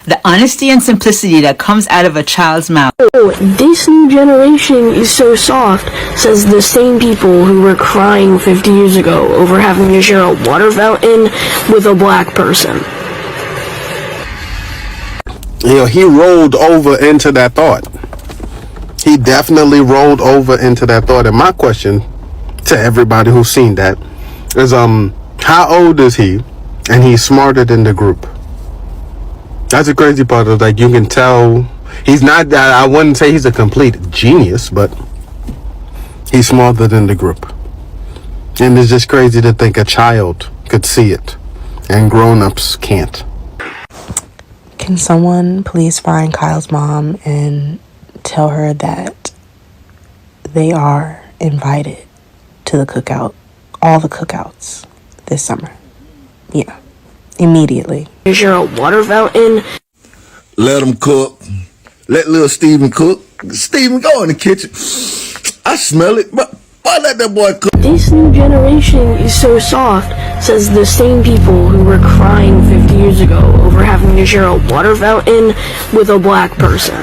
The honesty and simplicity that comes out of a child's mouth. Oh, this new generation is so soft, says the same people who were crying 50 years ago over having to share a water fountain with a black person. He rolled over into that thought. He definitely rolled over into that thought. And my question to everybody who's seen that is, how old is he? And he's smarter than the group. That's the crazy part of, like, you can tell he's not, I wouldn't say he's a complete genius, but he's smarter than the group. And it's just crazy to think a child could see it and grown-ups can't. Can someone please find Kyle's mom and tell her that they are invited to the cookout, all the cookouts this summer? Yeah, immediately. Is there a water fountain? Let him cook. Let little Steven cook. Steven, go in the kitchen. I smell it, but why let that boy cook? This new generation is so soft, says the same people who were crying 50 years ago over having to share a water fountain with a black person.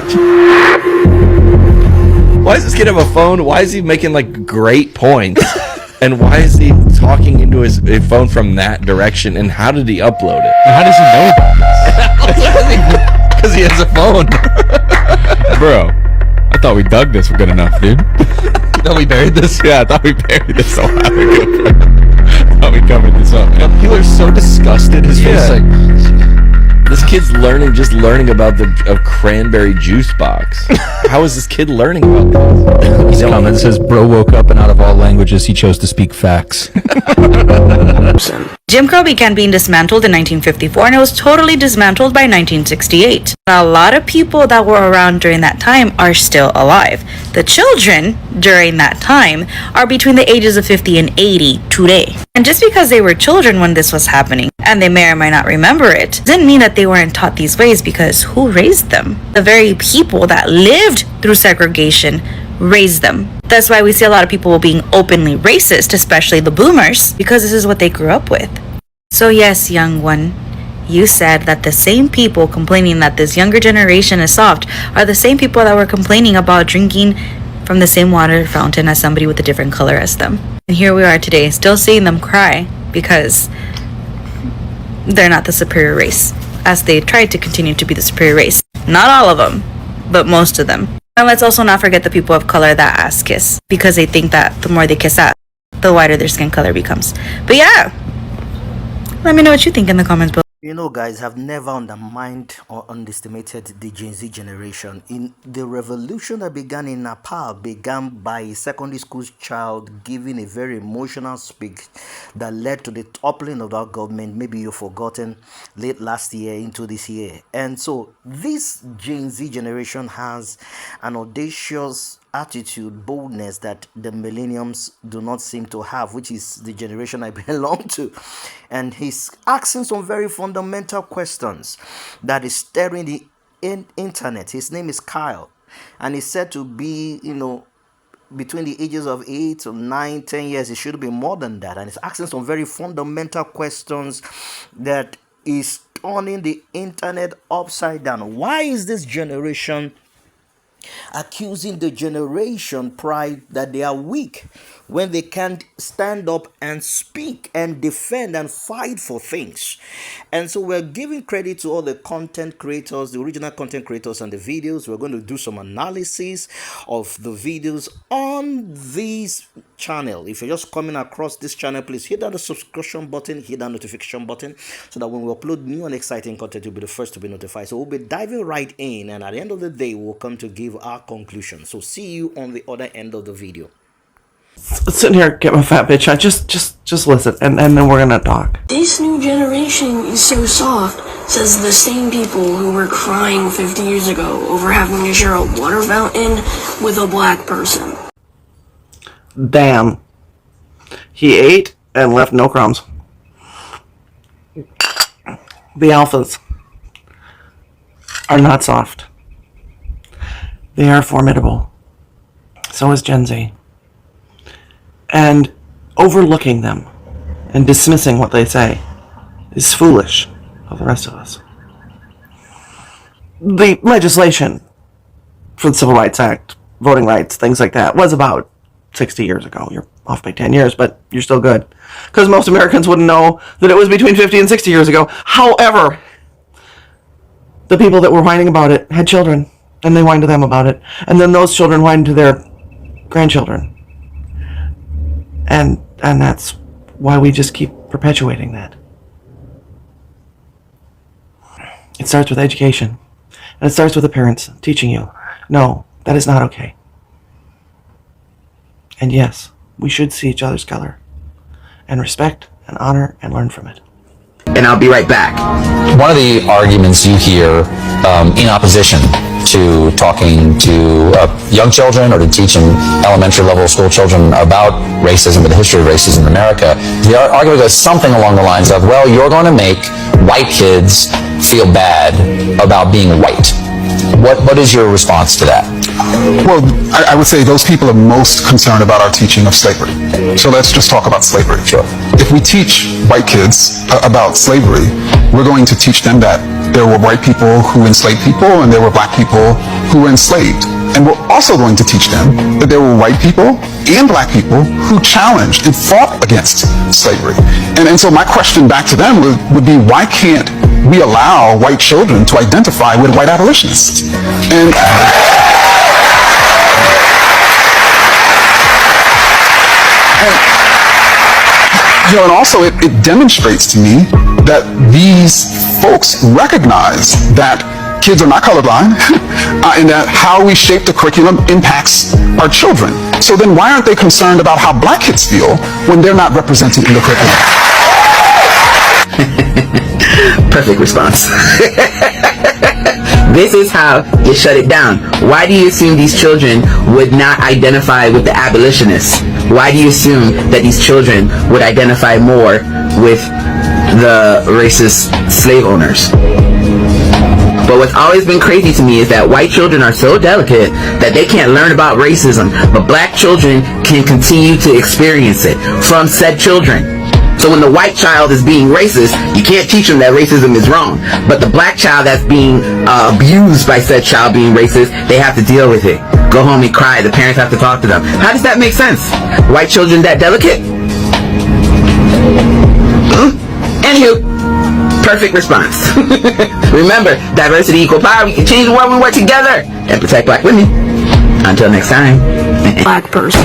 Why does this kid have a phone? Why is he making like great points? And why is he talking into his phone from that direction? And how did he upload it? How does he know about this? Because he has a phone. Bro, I thought we dug this good enough, dude. You thought we buried this? Yeah, I thought we buried this a while ago. I thought we covered this up, man. People are so disgusted. His face like, this kid's just learning about the cranberry juice box. How is this kid learning about this? His comment says, bro woke up and out of all languages he chose to speak facts. Jim Crow began being dismantled in 1954 and it was totally dismantled by 1968. A lot of people that were around during that time are still alive. The children during that time are between the ages of 50 and 80 today. And just because they were children when this was happening, and they may or may not remember it, didn't mean that they weren't taught these ways, because who raised them? The very people that lived through segregation raised them. That's why we see a lot of people being openly racist, especially the boomers, because this is what they grew up with. So yes, young one, you said that the same people complaining that this younger generation is soft are the same people that were complaining about drinking from the same water fountain as somebody with a different color as them. And here we are today, still seeing them cry because they're not the superior race, as they tried to continue to be the superior race. Not all of them, but most of them. And let's also not forget the people of color that ass kiss, because they think that the more they kiss ass, the whiter their skin color becomes. But yeah, let me know what you think in the comments below. You know, guys, I've never undermined or underestimated the Gen Z generation. In the revolution that began in Nepal began by a secondary school child giving a very emotional speech that led to the toppling of our government. Maybe you've forgotten, late last year into this year. And so this Gen Z generation has an audacious attitude, boldness that the millenniums do not seem to have, which is the generation I belong to. And he's asking some very fundamental questions that is stirring the internet. His name is Kyle, and he's said to be, between the ages of 8 to 9, 10 years. It should be more than that. And he's asking some very fundamental questions that is turning the internet upside down. Why is this generation accusing the generation pride that they are weak when they can't stand up and speak and defend and fight for things? And so we're giving credit to all the content creators, the original content creators on the videos. We're going to do some analysis of the videos on this channel. If you're just coming across this channel, please hit down the subscription button, hit that notification button, so that when we upload new and exciting content, you'll be the first to be notified. So we'll be diving right in, and at the end of the day, we'll come to give our conclusion. So see you on the other end of the video. Let's sit here, get my fat bitch. I just listen, and then we're gonna talk. This new generation is so soft, says the same people who were crying 50 years ago over having to share a water fountain with a black person. Damn. He ate and left no crumbs. The alphas are not soft. They are formidable. So is Gen Z. And overlooking them and dismissing what they say is foolish of the rest of us. the legislation for the Civil Rights Act, voting rights, things like that, was about 60 years ago. You're off by 10 years, but you're still good. Because most Americans wouldn't know that it was between 50 and 60 years ago. However, the people that were whining about it had children, and they whined to them about it. And then those children whined to their grandchildren. And that's why we just keep perpetuating that. It starts with education. And it starts with the parents teaching you, no, that is not okay. And yes, we should see each other's color and respect and honor and learn from it. And I'll be right back. One of the arguments you hear in opposition to talking to young children or to teaching elementary level school children about racism or the history of racism in America, the argument goes something along the lines of, well, you're going to make white kids feel bad about being white. What is your response to that? Well, I would say those people are most concerned about our teaching of slavery. So let's just talk about slavery. Sure. If we teach white kids about slavery, we're going to teach them that there were white people who enslaved people and there were black people who were enslaved. And we're also going to teach them that there were white people and black people who challenged and fought against slavery. And so my question back to them would be, why can't we allow white children to identify with white abolitionists? And you know, and also it demonstrates to me that these folks recognize that kids are not colorblind and that how we shape the curriculum impacts our children. So then why aren't they concerned about how black kids feel when they're not represented in the curriculum? Perfect response. This is how you shut it down. Why do you assume these children would not identify with the abolitionists? Why do you assume that these children would identify more with the racist slave owners? But what's always been crazy to me is that white children are so delicate that they can't learn about racism, but black children can continue to experience it from said children. So when the white child is being racist, you can't teach them that racism is wrong. But the black child that's being abused by said child being racist, they have to deal with it. Go home and cry. The parents have to talk to them. How does that make sense? White children that delicate? Anywho, perfect response. Remember, diversity, equal power. We can change the world when we work together and protect black women. Until next time. Black person.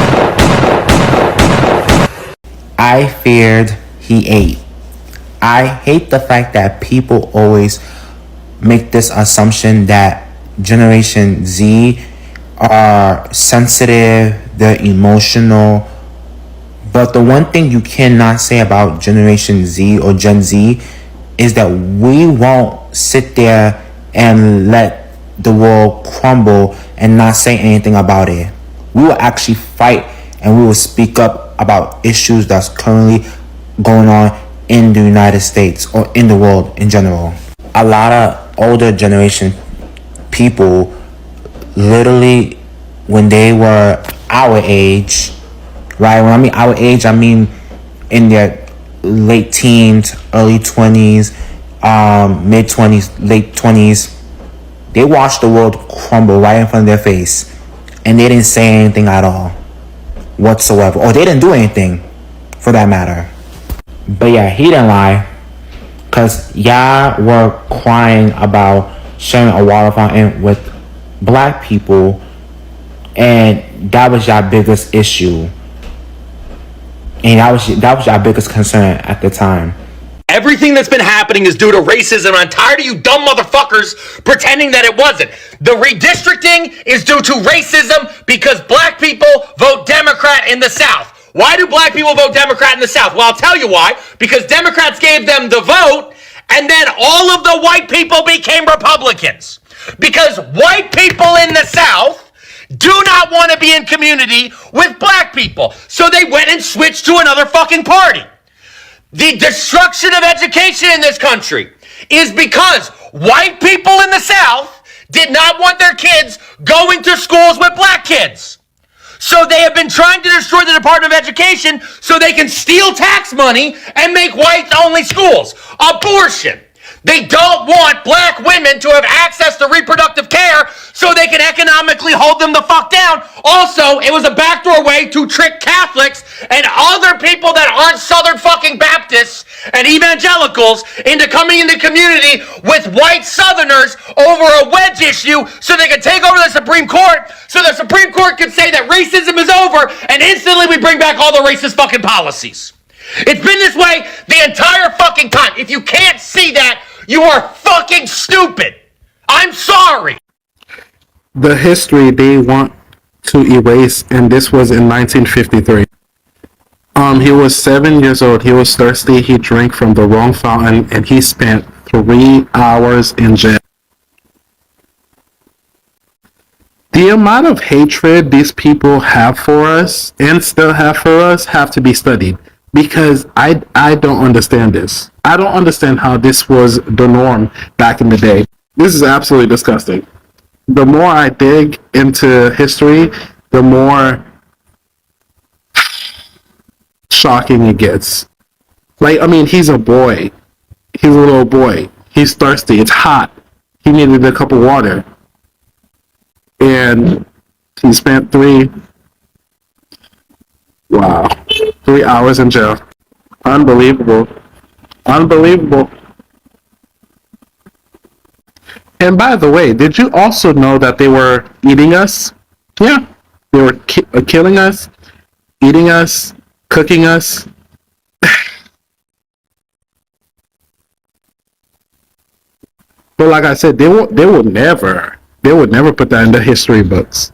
I feared he ate. I hate the fact that people always make this assumption that Generation Z are sensitive, they're emotional. But the one thing you cannot say about Generation Z or Gen Z is that we won't sit there and let the world crumble and not say anything about it. We will actually fight and we will speak up about issues that's currently going on in the United States or in the world in general. A lot of older generation people, literally when they were our age, right? When I mean our age, I mean in their late teens, early 20s, mid 20s, late 20s. They watched the world crumble right in front of their face, and they didn't say anything at all whatsoever, or they didn't do anything for that matter. But yeah, he didn't lie, because y'all were crying about sharing a water fountain with black people, and that was your biggest issue, and that was your biggest concern at the time. Everything that's been happening is due to racism. I'm tired of you dumb motherfuckers pretending that it wasn't. The redistricting is due to racism because black people vote Democrat in the South. Why do black people vote Democrat in the South? Well, I'll tell you why. Because Democrats gave them the vote, and then all of the white people became Republicans. Because white people in the South do not want to be in community with black people. So they went and switched to another fucking party. The destruction of education in this country is because white people in the South did not want their kids going to schools with black kids. So they have been trying to destroy the Department of Education so they can steal tax money and make white-only schools. Abortion. They don't want black women to have access to reproductive care so they can economically hold them the fuck down. Also, it was a backdoor way to trick Catholics and other people that aren't Southern fucking Baptists and evangelicals into coming into community with white Southerners over a wedge issue so they could take over the Supreme Court, so the Supreme Court could say that racism is over, and instantly we bring back all the racist fucking policies. It's been this way the entire fucking time. If you can't see that, you are fucking stupid. I'm sorry. The history they want to erase, and this was in 1953. He was 7 years old. He was thirsty. He drank from the wrong fountain, and he spent 3 hours in jail. The amount of hatred these people have for us and still have for us have to be studied, because I don't understand this. I don't understand how this was the norm back in the day. This is absolutely disgusting. The more I dig into history, the more shocking it gets. Like, I mean, he's a boy. He's a little boy. He's thirsty. It's hot. He needed a cup of water. And he spent 3 hours in jail. Unbelievable. Unbelievable. And by the way, did you also know that they were eating us? Yeah. They were killing us, eating us, cooking us. But like I said, they would never put that in the history books.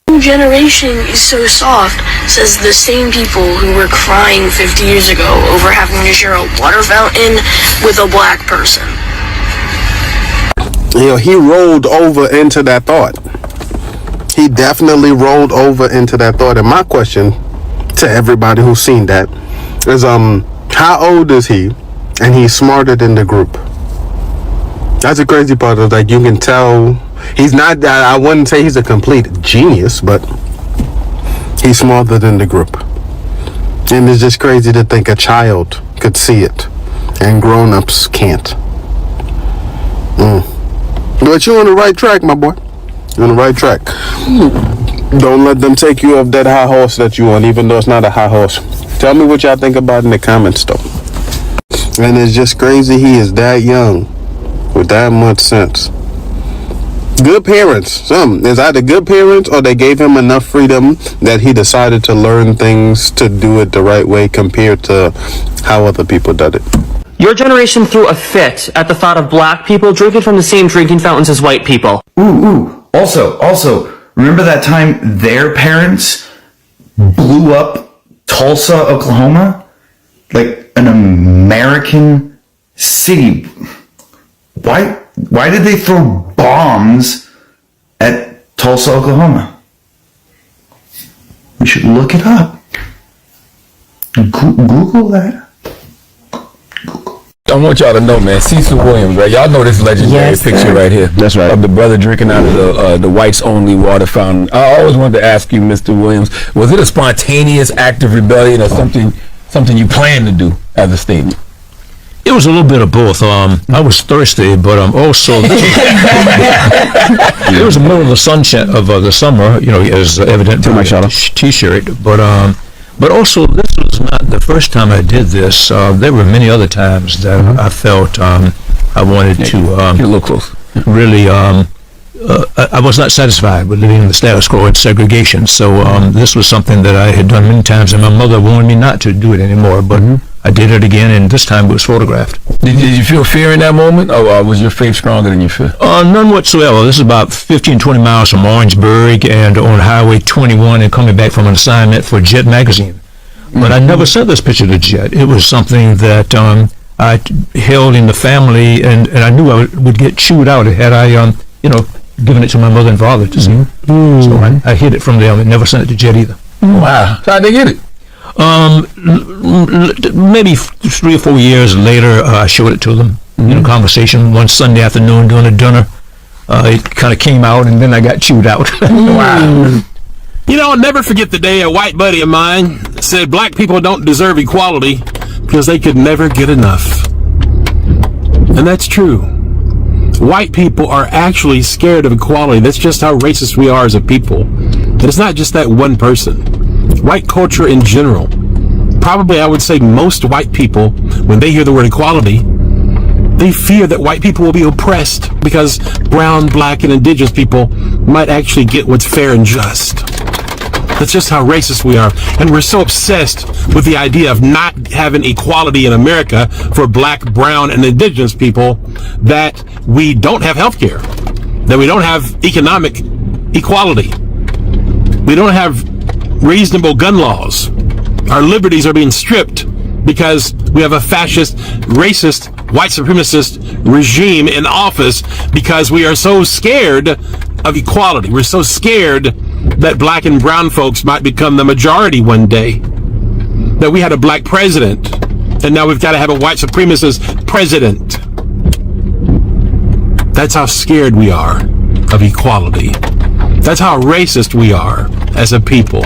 New generation is so soft, says the same people who were crying 50 years ago over having to share a water fountain with a black person. You know, he rolled over into that thought. He definitely rolled over into that thought. And my question to everybody who's seen that is, how old is he? And he's smarter than the group. That's the crazy part. Of like, you can tell he's not. I wouldn't say he's a complete genius, but he's smarter than the group. And it's just crazy to think a child could see it, and grown-ups can't. But you're on the right track, my boy. You're on the right track. Don't let them take you off that high horse that you're on, even though it's not a high horse. Tell me what y'all think about it in the comments, though. And it's just crazy he is that young with that much sense. Good parents. It's either good parents or they gave him enough freedom that he decided to learn things to do it the right way compared to how other people did it. Your generation threw a fit at the thought of black people drinking from the same drinking fountains as white people. Ooh. Also, remember that time their parents blew up Tulsa, Oklahoma? Like an American city. Why did they throw bombs at Tulsa, Oklahoma? We should look it up. Google that. I want y'all to know, man, Cecil Williams, right? Y'all know this legendary picture right here. That's right. Of the brother drinking out of the whites only water fountain. I always wanted to ask you, Mr. Williams, was it a spontaneous act of rebellion or something you planned to do as a statement? It was a little bit of both. I was thirsty, but also it was the middle of the sunshine of the summer. You know, as evident from my T-shirt. But also this was not the first time I did this. There were many other times that I felt I wanted to get a little close. Really, I was not satisfied with living in the status quo and segregation. So this was something that I had done many times, and my mother wanted me not to do it anymore. But I did it again, and this time it was photographed. Did you feel fear in that moment, or was your faith stronger than your fear? None whatsoever. This is about 15, 20 miles from Orangeburg and on Highway 21 and coming back from an assignment for Jet magazine. But I never sent this picture to Jet. It was something that I held in the family, and I knew I would get chewed out had I, given it to my mother and father to see. So I hid it from them and never sent it to Jet either. Wow. So how'd they get it? Maybe 3 or 4 years later, I showed it to them in a conversation one Sunday afternoon during a dinner. It kind of came out, and then I got chewed out. Wow. You know, I'll never forget the day a white buddy of mine said black people don't deserve equality because they could never get enough. And that's true. White people are actually scared of equality. That's just how racist we are as a people. And it's not just that one person. White culture in general. Probably I would say most white people, when they hear the word equality, they fear that white people will be oppressed because brown, black, and indigenous people might actually get what's fair and just. That's just how racist we are. And we're so obsessed with the idea of not having equality in America for black, brown, and indigenous people that we don't have health care, that we don't have economic equality. We don't have reasonable gun laws. Our liberties are being stripped because we have a fascist, racist, white supremacist regime in office because we are so scared of equality. We're so scared that black and brown folks might become the majority one day. That we had a black president, and now we've got to have a white supremacist president. That's how scared we are of equality. That's how racist we are as a people.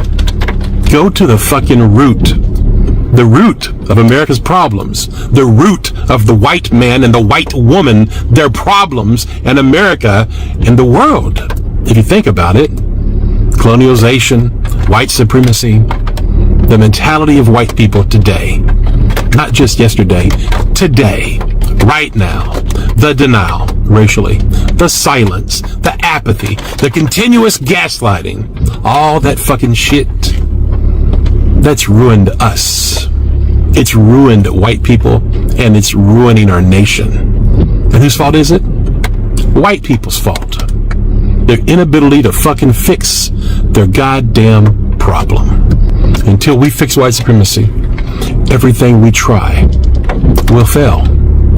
Go to the fucking root. The root of America's problems. The root of the white man and the white woman, their problems in America and the world. If you think about it, colonialization, white supremacy, the mentality of white people today, not just yesterday, today, right now, the denial racially, the silence, the apathy, the continuous gaslighting, all that fucking shit, that's ruined us. It's ruined white people, and it's ruining our nation. And whose fault is it? White people's fault. Their inability to fucking fix their goddamn problem. Until we fix white supremacy, everything we try will fail.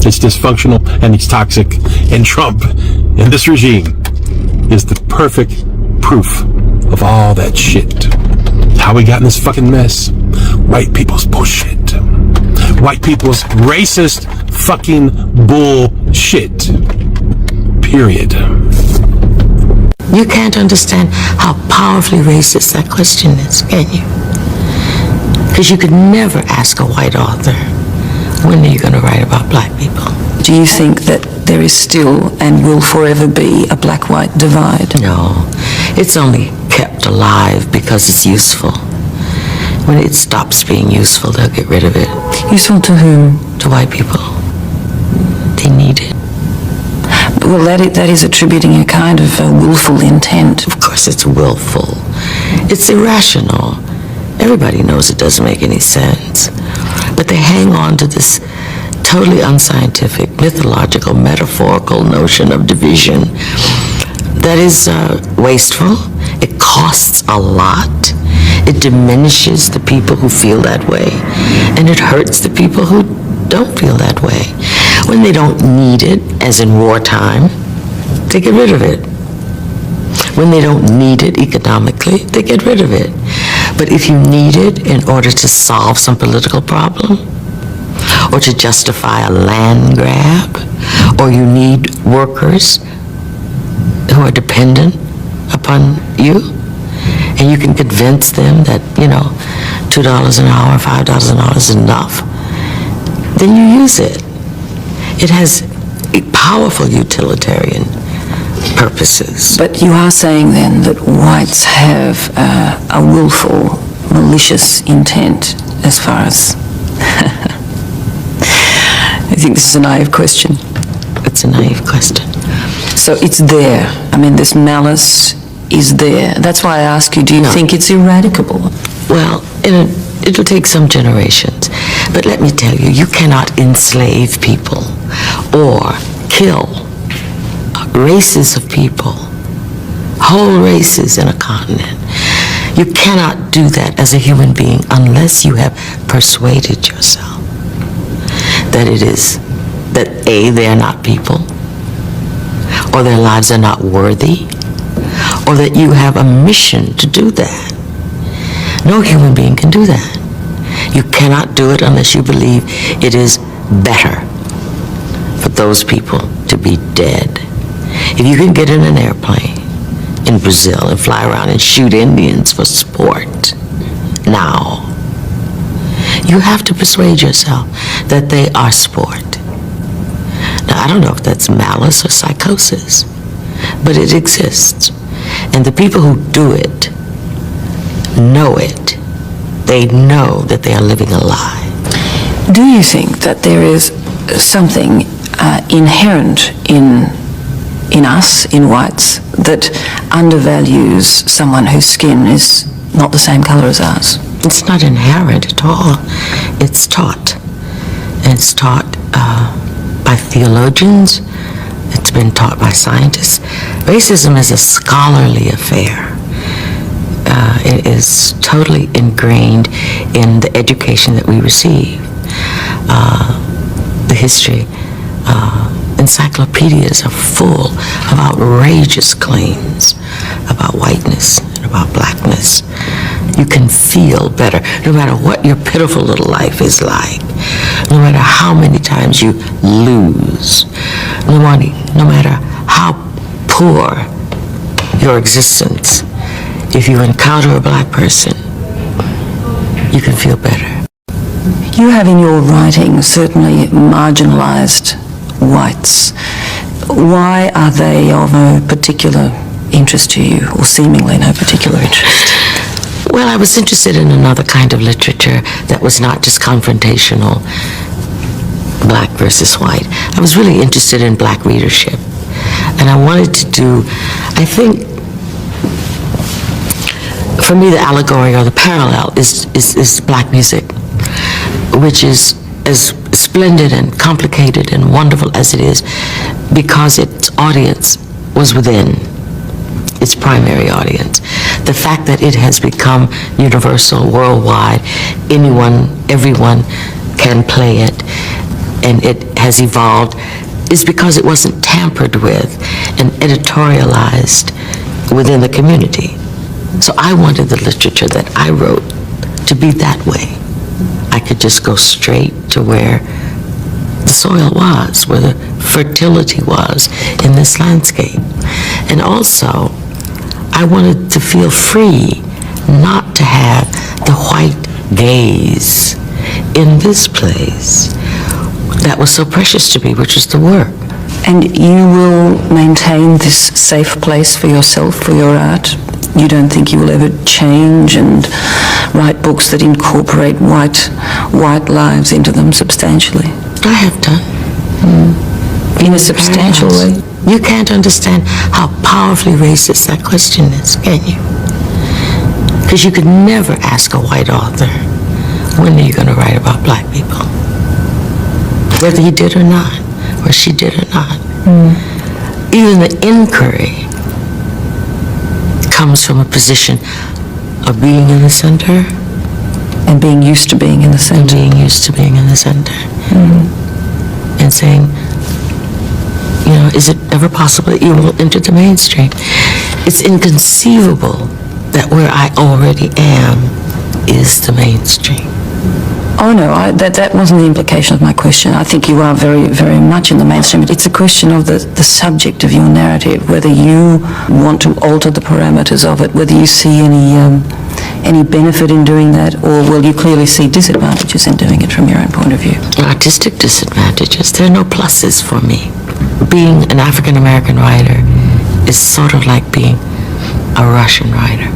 It's dysfunctional and it's toxic, and Trump and this regime is the perfect proof of all that shit. How we got in this fucking mess? White people's bullshit. White people's racist fucking bullshit. Period. You can't understand how powerfully racist that question is, can you? Because you could never ask a white author, when are you going to write about black people? Do you think that there is still and will forever be a black-white divide? No. It's only kept alive because it's useful. When it stops being useful, they'll get rid of it. Useful to whom? To white people. They need it. Well, that is attributing a kind of willful intent. Of course it's willful. It's irrational. Everybody knows it doesn't make any sense. But they hang on to this totally unscientific, mythological, metaphorical notion of division that is wasteful. It costs a lot. It diminishes the people who feel that way. And it hurts the people who don't feel that way. When they don't need it, as in wartime, they get rid of it. When they don't need it economically, they get rid of it. But if you need it in order to solve some political problem, or to justify a land grab, or you need workers who are dependent upon you, and you can convince them that, $2 an hour, $5 an hour is enough, then you use it. It has powerful utilitarian purposes. But you are saying then that whites have a willful, malicious intent as far as... I think this is a naive question. It's a naive question. So it's there. I mean, this malice is there. That's why I ask you, do you think it's eradicable? Well, it'll take some generations. But let me tell you, you cannot enslave people or kill races of people, whole races in a continent. You cannot do that as a human being unless you have persuaded yourself that A, they are not people, or their lives are not worthy, or that you have a mission to do that. No human being can do that. You cannot do it unless you believe it is better for those people to be dead. If you can get in an airplane in Brazil and fly around and shoot Indians for sport, now, you have to persuade yourself that they are sport. Now, I don't know if that's malice or psychosis, but it exists. And the people who do it know it. They know that they are living a lie. Do you think that there is something inherent in us, in whites, that undervalues someone whose skin is not the same colour as ours? It's not inherent at all. It's taught. And it's taught by theologians. It's been taught by scientists. Racism is a scholarly affair. It is totally ingrained in the education that we receive. The history encyclopedias are full of outrageous claims about whiteness and about blackness. You can feel better no matter what your pitiful little life is like, no matter how many times you lose, no matter how poor your existence. If you encounter a black person, you can feel better. You have in your writing certainly marginalised whites. Why are they of no particular interest to you, or seemingly no particular interest? Well, I was interested in another kind of literature that was not just confrontational, black versus white. I was really interested in black readership. And I wanted to do, I think, for me, the allegory or the parallel is black music, which is as splendid and complicated and wonderful as it is because its audience was within its primary audience. The fact that it has become universal, worldwide, anyone, everyone can play it, and it has evolved, is because it wasn't tampered with and editorialized within the community. So I wanted the literature that I wrote to be that way. I could just go straight to where the soil was, where the fertility was in this landscape. And also, I wanted to feel free not to have the white gaze in this place that was so precious to me, which is the work. And you will maintain this safe place for yourself, for your art? You don't think you will ever change and write books that incorporate white lives into them substantially? I have done. In a substantial way? You can't understand how powerfully racist that question is, can you? Because you could never ask a white author, when are you going to write about black people? Whether he did or not, or she did or not. Even the inquiry comes from a position of being in the center. And being used to being in the center. And being used to being in the center. And saying, you know, is it ever possible that you will enter the mainstream? It's inconceivable that where I already am is the mainstream. Oh no, that wasn't the implication of my question. I think you are very, very much in the mainstream. It's a question of the subject of your narrative, whether you want to alter the parameters of it, whether you see any benefit in doing that, or will you clearly see disadvantages in doing it from your own point of view? Artistic disadvantages. There are no pluses for me. Being an African American writer is sort of like being a Russian writer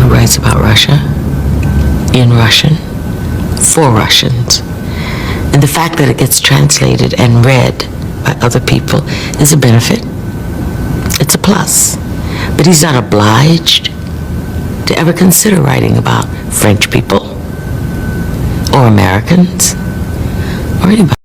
who writes about Russia, in Russian, for Russians. And the fact that it gets translated and read by other people is a benefit. It's a plus. But he's not obliged to ever consider writing about French people or Americans or anybody.